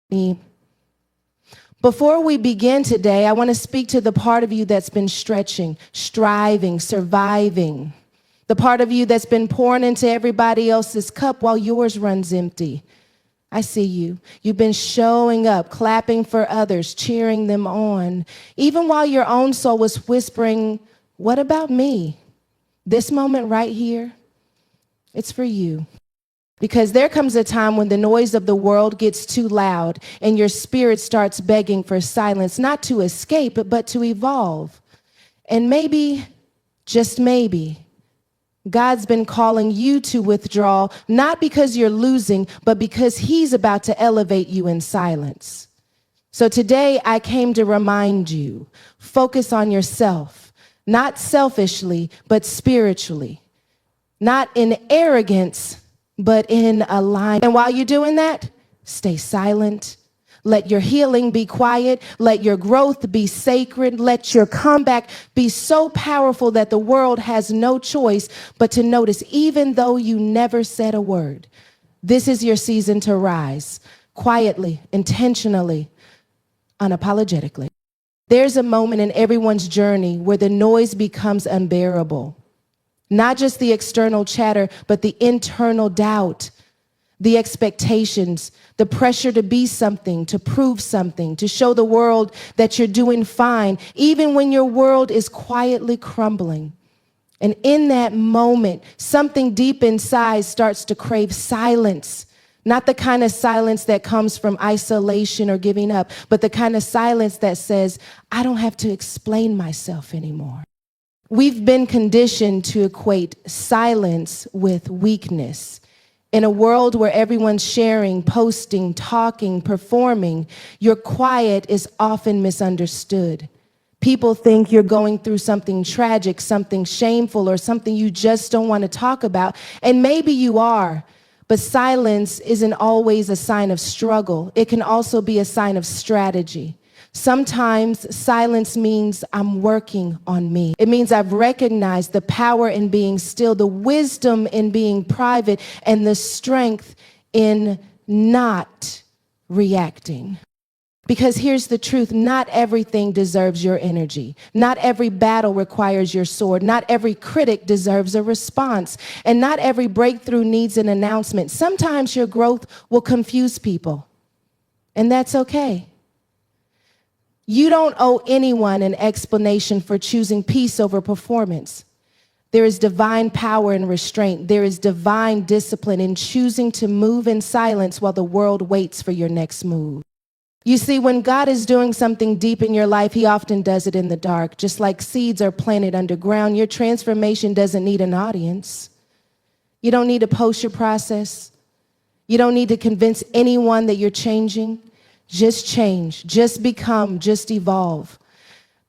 me. Before we begin today, I want to speak to the part of you that's been stretching, striving, surviving. The part of you that's been pouring into everybody else's cup while yours runs empty. I see you. You've been showing up, clapping for others, cheering them on, even while your own soul was whispering, "What about me?" This moment right here, it's for you. Because there comes a time when the noise of the world gets too loud and your spirit starts begging for silence, not to escape, but to evolve. And maybe, just maybe, God's been calling you to withdraw, not because you're losing, but because he's about to elevate you in silence. So today I came to remind you, focus on yourself, not selfishly, but spiritually, not in arrogance, but in alignment. And while you're doing that, stay silent. Let your healing be quiet. Let your growth be sacred. Let your comeback be so powerful that the world has no choice but to notice, even though you never said a word. This is your season to rise, quietly, intentionally, unapologetically. There's a moment in everyone's journey where the noise becomes unbearable. Not just the external chatter, but the internal doubt, the expectations, the pressure to be something, to prove something, to show the world that you're doing fine, even when your world is quietly crumbling. And in that moment, something deep inside starts to crave silence. Not the kind of silence that comes from isolation or giving up, but the kind of silence that says, I don't have to explain myself anymore. We've been conditioned to equate silence with weakness. In a world where everyone's sharing, posting, talking, performing, your quiet is often misunderstood. People think you're going through something tragic, something shameful, or something you just don't want to talk about. And maybe you are, but silence isn't always a sign of struggle. It can also be a sign of strategy. Sometimes silence means I'm working on me. It means I've recognized the power in being still, the wisdom in being private, and the strength in not reacting. Because here's the truth, not everything deserves your energy. Not every battle requires your sword. Not every critic deserves a response. And not every breakthrough needs an announcement. Sometimes your growth will confuse people, and that's okay. You don't owe anyone an explanation for choosing peace over performance. There is divine power in restraint. There is divine discipline in choosing to move in silence while the world waits for your next move. You see, when God is doing something deep in your life, he often does it in the dark. Just like seeds are planted underground, your transformation doesn't need an audience. You don't need to post your process. You don't need to convince anyone that you're changing. Just change, just become, just evolve.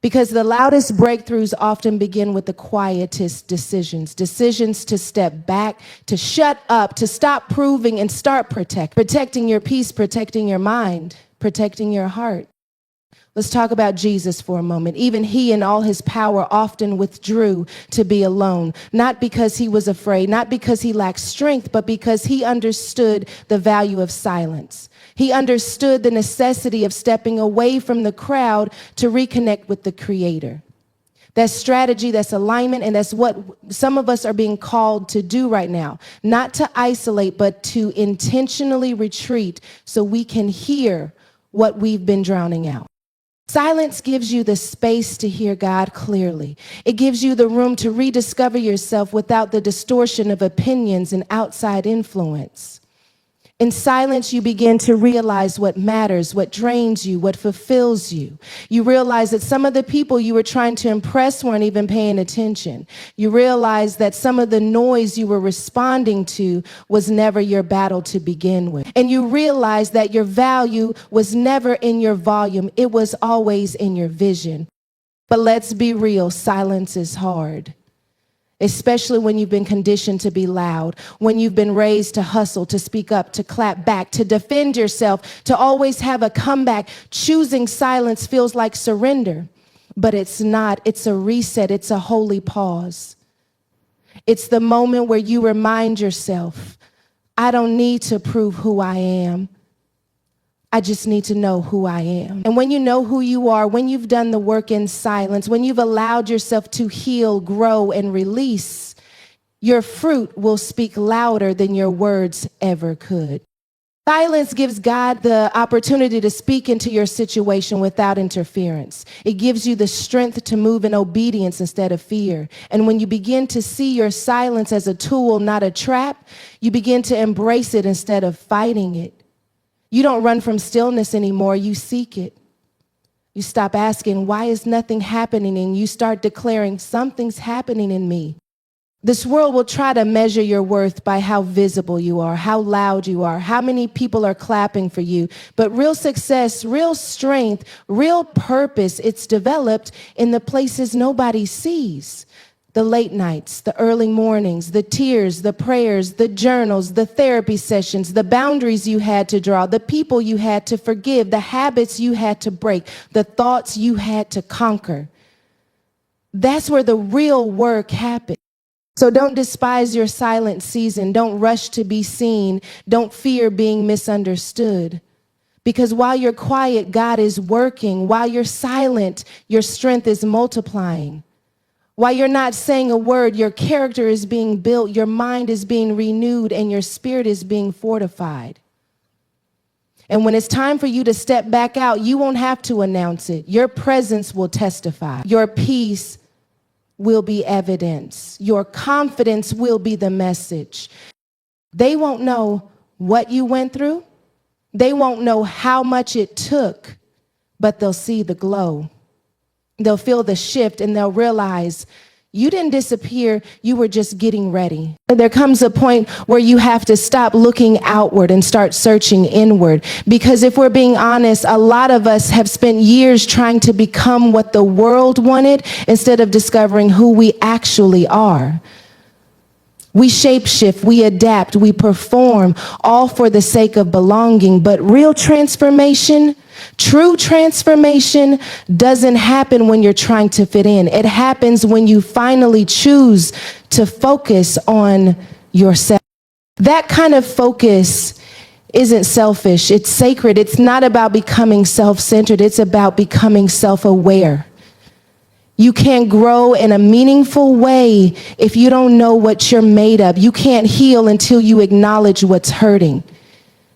Because the loudest breakthroughs often begin with the quietest decisions. Decisions to step back, to shut up, to stop proving and start protecting your peace, protecting your mind, protecting your heart. Let's talk about Jesus for a moment. Even he in all his power often withdrew to be alone, not because he was afraid, not because he lacked strength, but because he understood the value of silence. He understood the necessity of stepping away from the crowd to reconnect with the Creator. That's strategy, that's alignment, and that's what some of us are being called to do right now. Not to isolate, but to intentionally retreat so we can hear what we've been drowning out. Silence gives you the space to hear God clearly. It gives you the room to rediscover yourself without the distortion of opinions and outside influence. In silence, you begin to realize what matters, what drains you, what fulfills you. You realize that some of the people you were trying to impress weren't even paying attention. You realize that some of the noise you were responding to was never your battle to begin with. And you realize that your value was never in your volume. It was always in your vision. But let's be real, silence is hard. Especially when you've been conditioned to be loud, when you've been raised to hustle, to speak up, to clap back, to defend yourself, to always have a comeback. Choosing silence feels like surrender, but it's not. It's a reset. It's a holy pause. It's the moment where you remind yourself, I don't need to prove who I am. I just need to know who I am. And when you know who you are, when you've done the work in silence, when you've allowed yourself to heal, grow, and release, your fruit will speak louder than your words ever could. Silence gives God the opportunity to speak into your situation without interference. It gives you the strength to move in obedience instead of fear. And when you begin to see your silence as a tool, not a trap, you begin to embrace it instead of fighting it. You don't run from stillness anymore, you seek it. You stop asking, why is nothing happening? And you start declaring, something's happening in me. This world will try to measure your worth by how visible you are, how loud you are, how many people are clapping for you. But real success, real strength, real purpose, it's developed in the places nobody sees. The late nights, the early mornings, the tears, the prayers, the journals, the therapy sessions, the boundaries you had to draw, the people you had to forgive, the habits you had to break, the thoughts you had to conquer. That's where the real work happens. So don't despise your silent season. Don't rush to be seen. Don't fear being misunderstood. Because while you're quiet, God is working. While you're silent, your strength is multiplying. While you're not saying a word, your character is being built, your mind is being renewed, and your spirit is being fortified. And when it's time for you to step back out, you won't have to announce it. Your presence will testify. Your peace will be evidence. Your confidence will be the message. They won't know what you went through. They won't know how much it took, but they'll see the glow. They'll feel the shift and they'll realize you didn't disappear, you were just getting ready. There comes a point where you have to stop looking outward and start searching inward. Because if we're being honest, a lot of us have spent years trying to become what the world wanted instead of discovering who we actually are. We shapeshift, we adapt, we perform, all for the sake of belonging. But real transformation, true transformation doesn't happen when you're trying to fit in. It happens when you finally choose to focus on yourself. That kind of focus isn't selfish, it's sacred. It's not about becoming self-centered, it's about becoming self-aware. You can't grow in a meaningful way if you don't know what you're made of. You can't heal until you acknowledge what's hurting.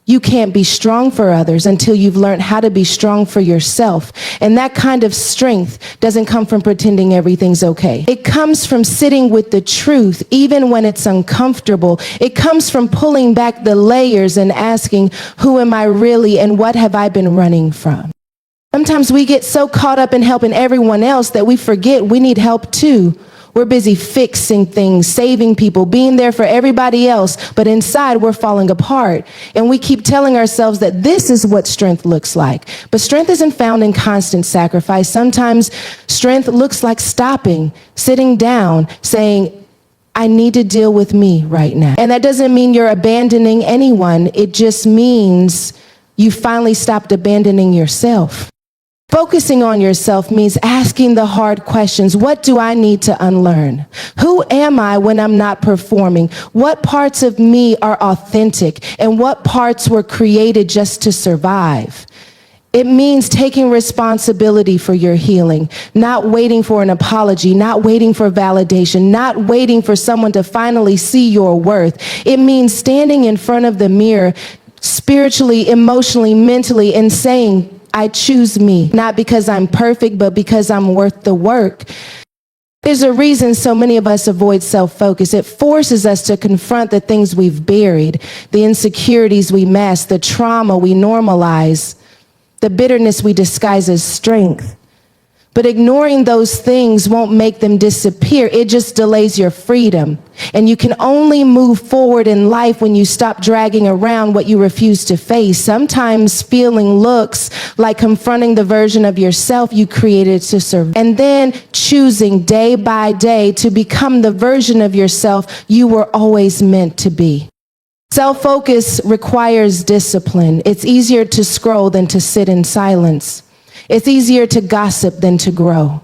You can't be strong for others until you've learned how to be strong for yourself. And that kind of strength doesn't come from pretending everything's okay. It comes from sitting with the truth, even when it's uncomfortable. It comes from pulling back the layers and asking, who am I really and what have I been running from? Sometimes we get so caught up in helping everyone else that we forget we need help too. We're busy fixing things, saving people, being there for everybody else, but inside we're falling apart. And we keep telling ourselves that this is what strength looks like. But strength isn't found in constant sacrifice. Sometimes strength looks like stopping, sitting down, saying, I need to deal with me right now. And that doesn't mean you're abandoning anyone. It just means you finally stopped abandoning yourself. Focusing on yourself means asking the hard questions. What do I need to unlearn? Who am I when I'm not performing? What parts of me are authentic? And what parts were created just to survive? It means taking responsibility for your healing, not waiting for an apology, not waiting for validation, not waiting for someone to finally see your worth. It means standing in front of the mirror, spiritually, emotionally, mentally, and saying, I choose me, not because I'm perfect, but because I'm worth the work. There's a reason so many of us avoid self-focus. It forces us to confront the things we've buried, the insecurities we mask, the trauma we normalize, the bitterness we disguise as strength. But ignoring those things won't make them disappear. It just delays your freedom. And you can only move forward in life when you stop dragging around what you refuse to face. Sometimes feeling looks like confronting the version of yourself you created to survive. And then choosing day by day to become the version of yourself you were always meant to be. Self-focus requires discipline. It's easier to scroll than to sit in silence. It's easier to gossip than to grow.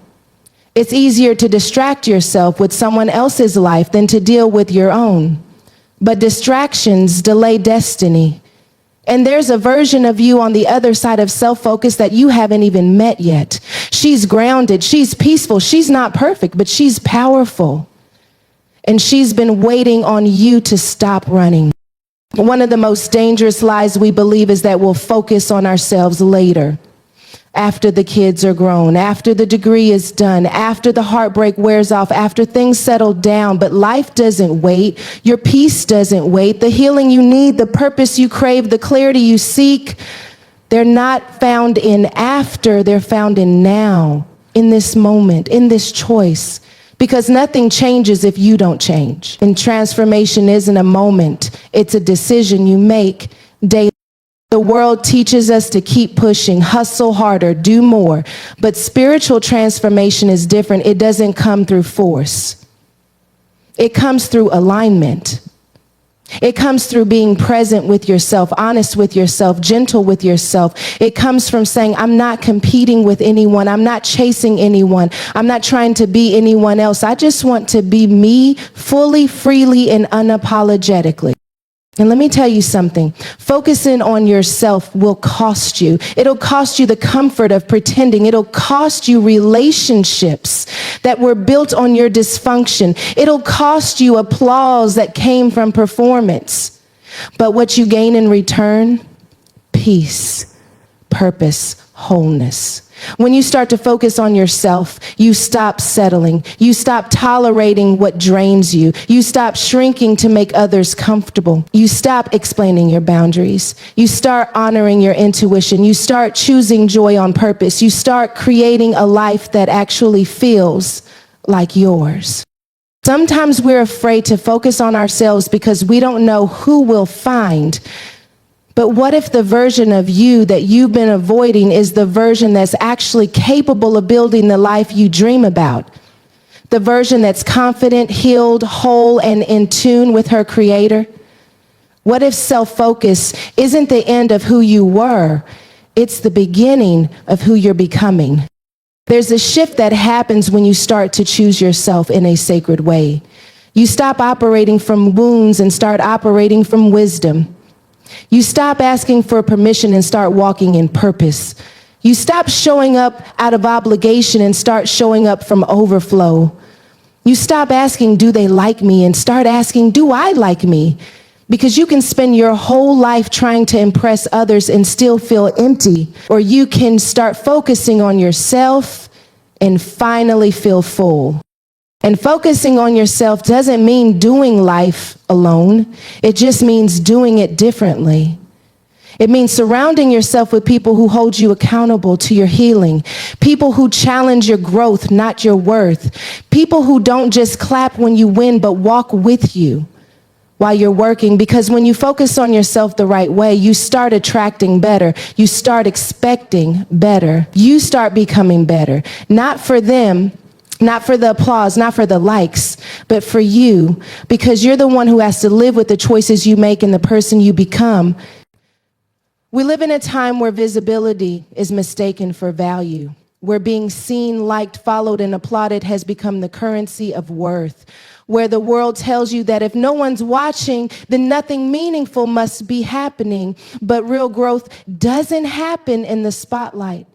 It's easier to distract yourself with someone else's life than to deal with your own. But distractions delay destiny, And there's a version of you on the other side of self-focus that you haven't even met yet. She's grounded, she's peaceful, she's not perfect, but she's powerful. And she's been waiting on you to stop running. One of the most dangerous lies we believe is that we'll focus on ourselves later, after the kids are grown, after the degree is done, after the heartbreak wears off, after things settle down. But life doesn't wait. Your peace doesn't wait. The healing you need, the purpose you crave, the clarity you seek, they're not found in after, they're found in now, in this moment, in this choice. Because nothing changes if you don't change. And transformation isn't a moment, it's a decision you make daily. The world teaches us to keep pushing, hustle harder, do more. But spiritual transformation is different. It doesn't come through force. It comes through alignment. It comes through being present with yourself, honest with yourself, gentle with yourself. It comes from saying, I'm not competing with anyone. I'm not chasing anyone. I'm not trying to be anyone else. I just want to be me fully, freely, and unapologetically. And let me tell you something, focusing on yourself will cost you. It'll cost you the comfort of pretending. It'll cost you relationships that were built on your dysfunction. It'll cost you applause that came from performance. But what you gain in return, peace, purpose, wholeness. When you start to focus on yourself, you stop settling. You stop tolerating what drains you. You stop shrinking to make others comfortable. You stop explaining your boundaries. You start honoring your intuition. You start choosing joy on purpose. You start creating a life that actually feels like yours. Sometimes we're afraid to focus on ourselves because we don't know who we'll find. But what if the version of you that you've been avoiding is the version that's actually capable of building the life you dream about? The version that's confident, healed, whole, and in tune with her creator? What if self-focus isn't the end of who you were? It's the beginning of who you're becoming. There's a shift that happens when you start to choose yourself in a sacred way. You stop operating from wounds and start operating from wisdom. You stop asking for permission and start walking in purpose. You stop showing up out of obligation and start showing up from overflow. You stop asking, do they like me? And start asking, do I like me? Because you can spend your whole life trying to impress others and still feel empty. Or you can start focusing on yourself and finally feel full. And focusing on yourself doesn't mean doing life alone. It just means doing it differently. It means surrounding yourself with people who hold you accountable to your healing. People who challenge your growth, not your worth. People who don't just clap when you win, but walk with you while you're working. Because when you focus on yourself the right way, you start attracting better. You start expecting better. You start becoming better. Not for them, not for the applause, not for the likes, but for you, because you're the one who has to live with the choices you make and the person you become. We live in a time where visibility is mistaken for value, where being seen, liked, followed, and applauded has become the currency of worth, where the world tells you that if no one's watching, then nothing meaningful must be happening. But real growth doesn't happen in the spotlight.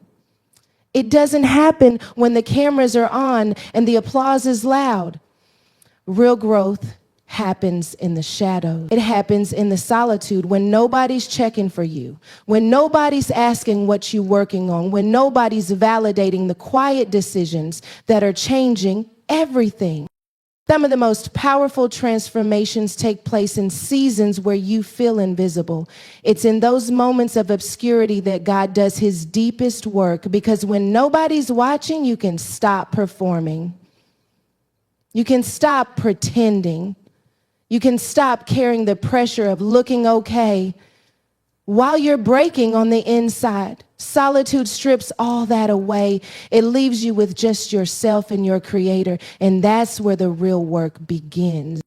It doesn't happen when the cameras are on and the applause is loud. Real growth happens in the shadow. It happens in the solitude when nobody's checking for you, when nobody's asking what you're working on, when nobody's validating the quiet decisions that are changing everything. Some of the most powerful transformations take place in seasons where you feel invisible. It's in those moments of obscurity that God does his deepest work, because when nobody's watching, you can stop performing. You can stop pretending. You can stop carrying the pressure of looking okay while you're breaking on the inside. Solitude strips all that away. It leaves you with just yourself and your creator, and that's where the real work begins.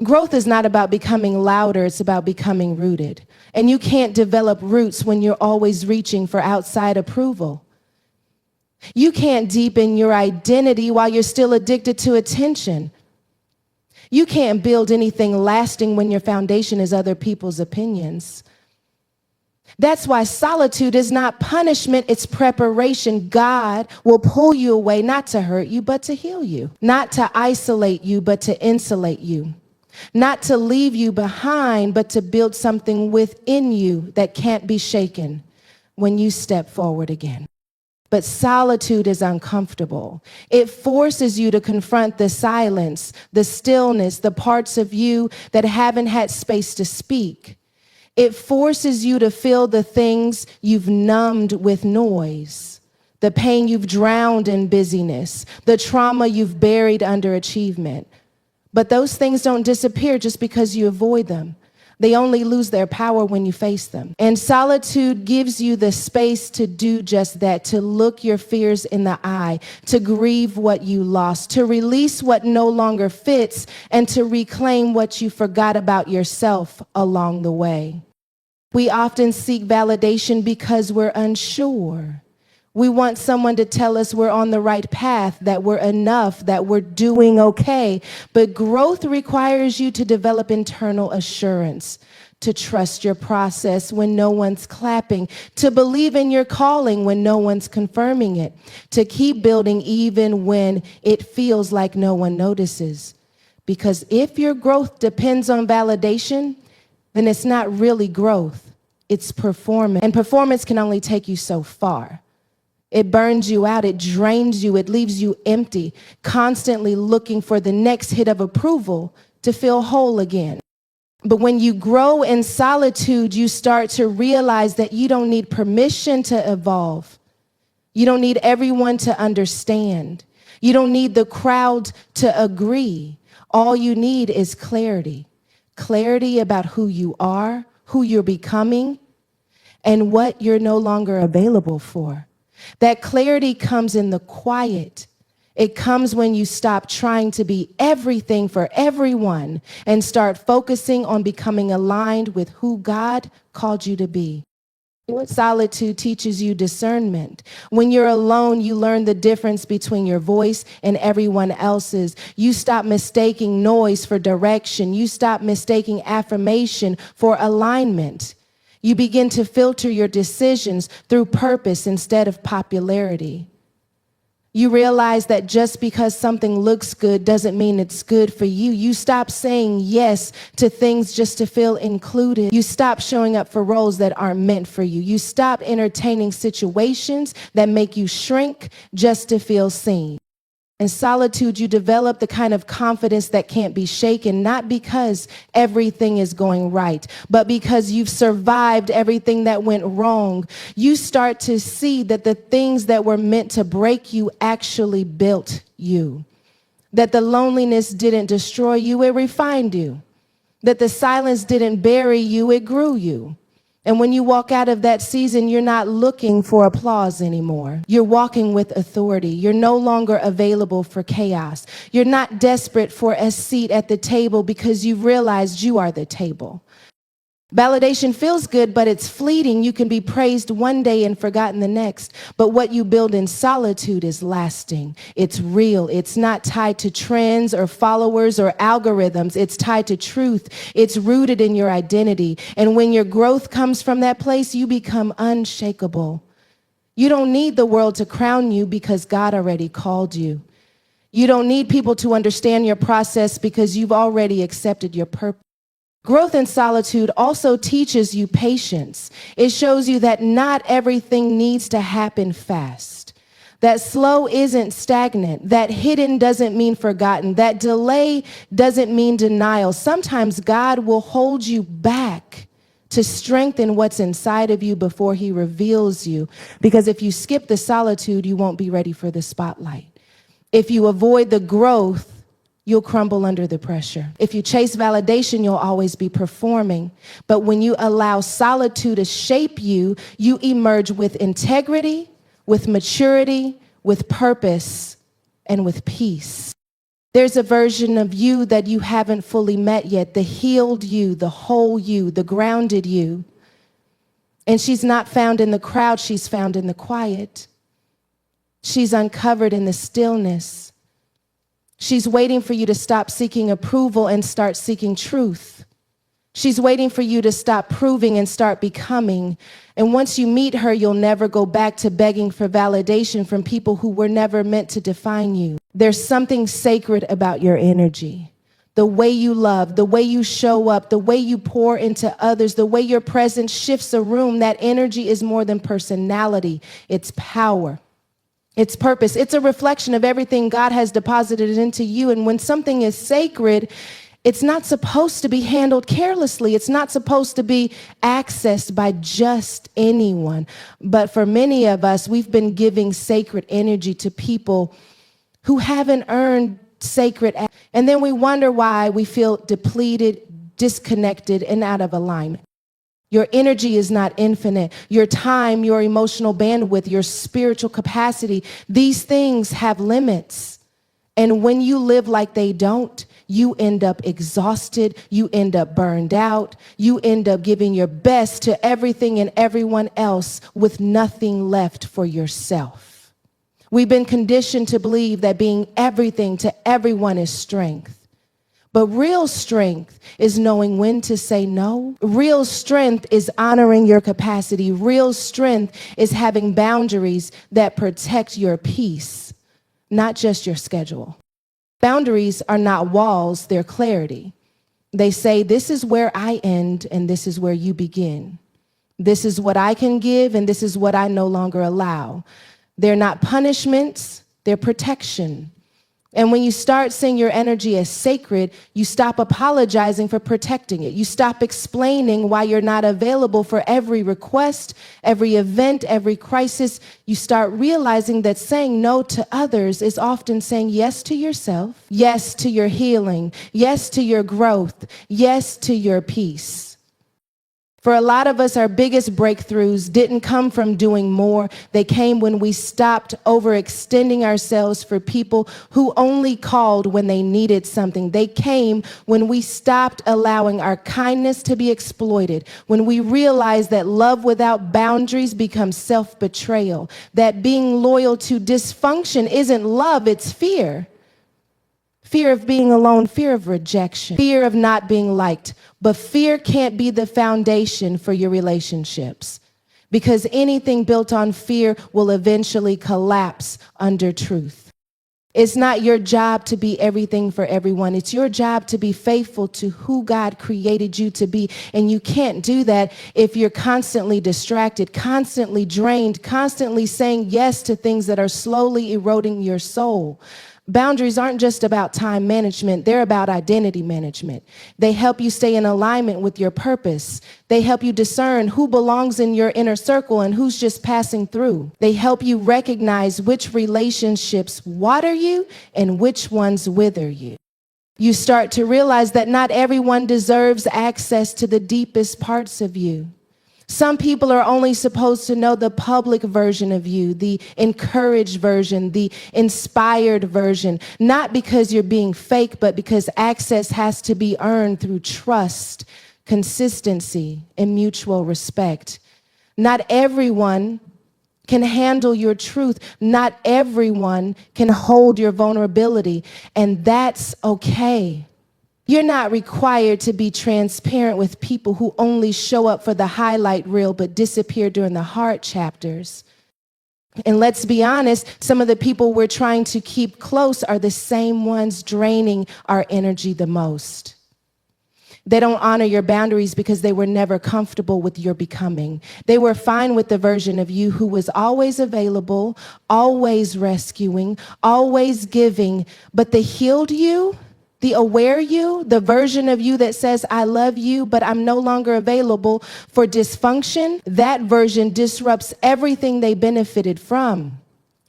Growth is not about becoming louder, it's about becoming rooted. And you can't develop roots when you're always reaching for outside approval. You can't deepen your identity while you're still addicted to attention. You can't build anything lasting when your foundation is other people's opinions. That's why solitude is not punishment, it's preparation. God will pull you away, not to hurt you, but to heal you, not to isolate you, but to insulate you, not to leave you behind, but to build something within you that can't be shaken when you step forward again. But solitude is uncomfortable. It forces you to confront the silence, the stillness, the parts of you that haven't had space to speak. It forces you to feel the things you've numbed with noise, the pain you've drowned in busyness, the trauma you've buried under achievement. But those things don't disappear just because you avoid them. They only lose their power when you face them. And solitude gives you the space to do just that, to look your fears in the eye, to grieve what you lost, to release what no longer fits, and to reclaim what you forgot about yourself along the way. We often seek validation because we're unsure. We want someone to tell us we're on the right path, that we're enough, that we're doing okay. But growth requires you to develop internal assurance, to trust your process when no one's clapping, to believe in your calling when no one's confirming it, to keep building even when it feels like no one notices. Because if your growth depends on validation, then it's not really growth, it's performance. And performance can only take you so far. It burns you out, it drains you, it leaves you empty, constantly looking for the next hit of approval to feel whole again. But when you grow in solitude, you start to realize that you don't need permission to evolve. You don't need everyone to understand. You don't need the crowd to agree. All you need is clarity. Clarity about who you are, who you're becoming, and what you're no longer available for. That clarity comes in the quiet. It comes when you stop trying to be everything for everyone and start focusing on becoming aligned with who God called you to be. Solitude teaches you discernment. When you're alone, you learn the difference between your voice and everyone else's. You stop mistaking noise for direction. You stop mistaking affirmation for alignment. You begin to filter your decisions through purpose instead of popularity. You realize that just because something looks good doesn't mean it's good for you. You stop saying yes to things just to feel included. You stop showing up for roles that aren't meant for you. You stop entertaining situations that make you shrink just to feel seen. In solitude, you develop the kind of confidence that can't be shaken, not because everything is going right, but because you've survived everything that went wrong. You start to see that the things that were meant to break you actually built you, that the loneliness didn't destroy you, it refined you, that the silence didn't bury you, it grew you. And when you walk out of that season, you're not looking for applause anymore. You're walking with authority. You're no longer available for chaos. You're not desperate for a seat at the table because you've realized you are the table. Validation feels good, but it's fleeting. You can be praised one day and forgotten the next. But what you build in solitude is lasting. It's real. It's not tied to trends or followers or algorithms. It's tied to truth. It's rooted in your identity. And when your growth comes from that place, you become unshakable. You don't need the world to crown you because God already called you. You don't need people to understand your process because you've already accepted your purpose. Growth in solitude also teaches you patience. It shows you that not everything needs to happen fast. That slow isn't stagnant. That hidden doesn't mean forgotten. That delay doesn't mean denial. Sometimes God will hold you back to strengthen what's inside of you before he reveals you. Because if you skip the solitude, you won't be ready for the spotlight. If you avoid the growth, you'll crumble under the pressure. If you chase validation, you'll always be performing. But when you allow solitude to shape you, you emerge with integrity, with maturity, with purpose, and with peace. There's a version of you that you haven't fully met yet, the healed you, the whole you, the grounded you. And she's not found in the crowd, she's found in the quiet. She's uncovered in the stillness. She's waiting for you to stop seeking approval and start seeking truth. She's waiting for you to stop proving and start becoming. And once you meet her, you'll never go back to begging for validation from people who were never meant to define you. There's something sacred about your energy. The way you love, the way you show up, the way you pour into others, the way your presence shifts a room. That energy is more than personality. It's power. It's purpose. It's a reflection of everything God has deposited into you. And when something is sacred, it's not supposed to be handled carelessly. It's not supposed to be accessed by just anyone. But for many of us, we've been giving sacred energy to people who haven't earned sacred. And then we wonder why we feel depleted, disconnected, and out of alignment. Your energy is not infinite. Your time, your emotional bandwidth, your spiritual capacity, these things have limits. And when you live like they don't, you end up exhausted, you end up burned out, you end up giving your best to everything and everyone else with nothing left for yourself. We've been conditioned to believe that being everything to everyone is strength. But real strength is knowing when to say no. Real strength is honoring your capacity. Real strength is having boundaries that protect your peace, not just your schedule. Boundaries are not walls, they're clarity. They say, this is where I end and this is where you begin. This is what I can give and this is what I no longer allow. They're not punishments, they're protection. And when you start seeing your energy as sacred, you stop apologizing for protecting it. You stop explaining why you're not available for every request, every event, every crisis. You start realizing that saying no to others is often saying yes to yourself, yes to your healing, yes to your growth, yes to your peace. For a lot of us, our biggest breakthroughs didn't come from doing more. They came when we stopped overextending ourselves for people who only called when they needed something. They came when we stopped allowing our kindness to be exploited, when we realized that love without boundaries becomes self-betrayal, that being loyal to dysfunction isn't love, it's fear. Fear of being alone, fear of rejection, fear of not being liked. But fear can't be the foundation for your relationships, because anything built on fear will eventually collapse under truth. It's not your job to be everything for everyone. It's your job to be faithful to who God created you to be. And you can't do that if you're constantly distracted, constantly drained, constantly saying yes to things that are slowly eroding your soul. Boundaries aren't just about time management, they're about identity management. They help you stay in alignment with your purpose. They help you discern who belongs in your inner circle and who's just passing through. They help you recognize which relationships water you and which ones wither you. You start to realize that not everyone deserves access to the deepest parts of you. Some people are only supposed to know the public version of you, the encouraged version, the inspired version, not because you're being fake, but because access has to be earned through trust, consistency, and mutual respect. Not everyone can handle your truth. Not everyone can hold your vulnerability, and that's okay. You're not required to be transparent with people who only show up for the highlight reel but disappear during the hard chapters. And let's be honest, some of the people we're trying to keep close are the same ones draining our energy the most. They don't honor your boundaries because they were never comfortable with your becoming. They were fine with the version of you who was always available, always rescuing, always giving, but the healed you, the aware you, the version of you that says, I love you, but I'm no longer available for dysfunction, that version disrupts everything they benefited from.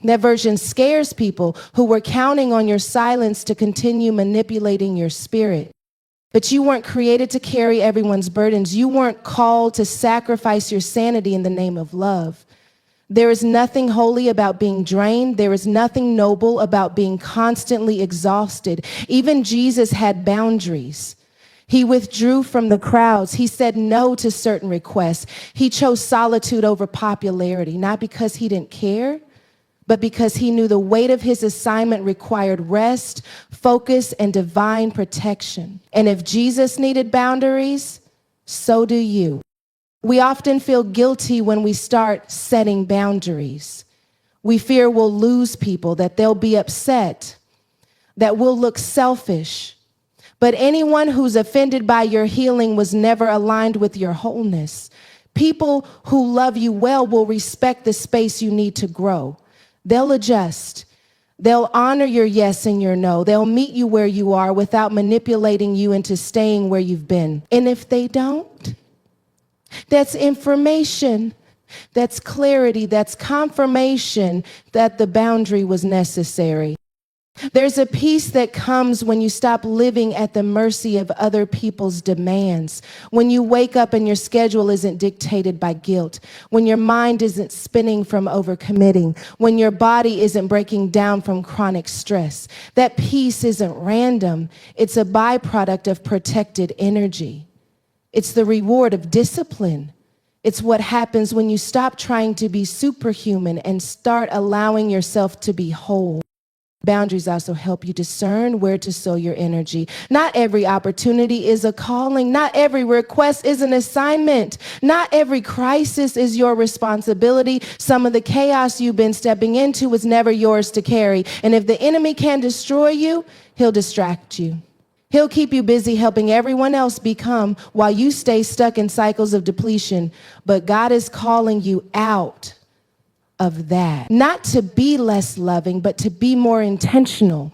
That version scares people who were counting on your silence to continue manipulating your spirit. But you weren't created to carry everyone's burdens. You weren't called to sacrifice your sanity in the name of love. There is nothing holy about being drained. There is nothing noble about being constantly exhausted. Even Jesus had boundaries. He withdrew from the crowds. He said no to certain requests. He chose solitude over popularity, not because he didn't care, but because he knew the weight of his assignment required rest, focus, and divine protection. And if Jesus needed boundaries, So do you. We often feel guilty when we start setting boundaries. We fear we'll lose people, that they'll be upset, that we'll look selfish. But anyone who's offended by your healing was never aligned with your wholeness. People who love you well will respect the space you need to grow. They'll adjust. They'll honor your yes and your no. They'll meet you where you are without manipulating you into staying where you've been. And if they don't, that's information. That's clarity. That's confirmation that the boundary was necessary. There's a peace that comes when you stop living at the mercy of other people's demands. When you wake up and your schedule isn't dictated by guilt. When your mind isn't spinning from overcommitting. When your body isn't breaking down from chronic stress. That peace isn't random. It's a byproduct of protected energy. It's the reward of discipline. It's what happens when you stop trying to be superhuman and start allowing yourself to be whole. Boundaries also help you discern where to sow your energy. Not every opportunity is a calling. Not every request is an assignment. Not every crisis is your responsibility. Some of the chaos you've been stepping into was never yours to carry. And if the enemy can destroy you, he'll distract you. He'll keep you busy helping everyone else become while you stay stuck in cycles of depletion. But God is calling you out of that. Not to be less loving, but to be more intentional.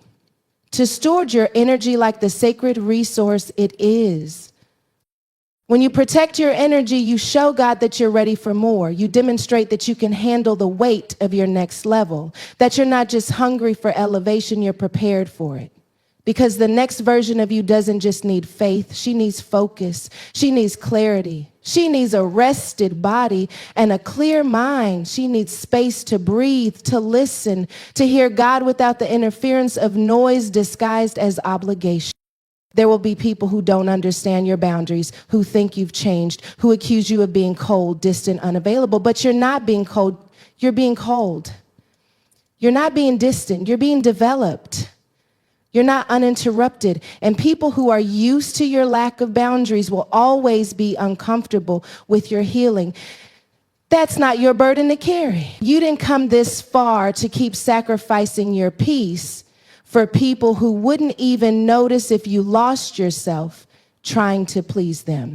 To steward your energy like the sacred resource it is. When you protect your energy, you show God that you're ready for more. You demonstrate that you can handle the weight of your next level. That you're not just hungry for elevation, you're prepared for it. Because the next version of you doesn't just need faith. She needs focus. She needs clarity. She needs a rested body and a clear mind. She needs space to breathe, to listen, to hear God without the interference of noise disguised as obligation. There will be people who don't understand your boundaries, who think you've changed, who accuse you of being cold, distant, unavailable. But you're not being cold. You're being cold. You're not being distant. You're being developed. You're not uninterrupted. And people who are used to your lack of boundaries will always be uncomfortable with your healing. That's not your burden to carry. You didn't come this far to keep sacrificing your peace for people who wouldn't even notice if you lost yourself trying to please them.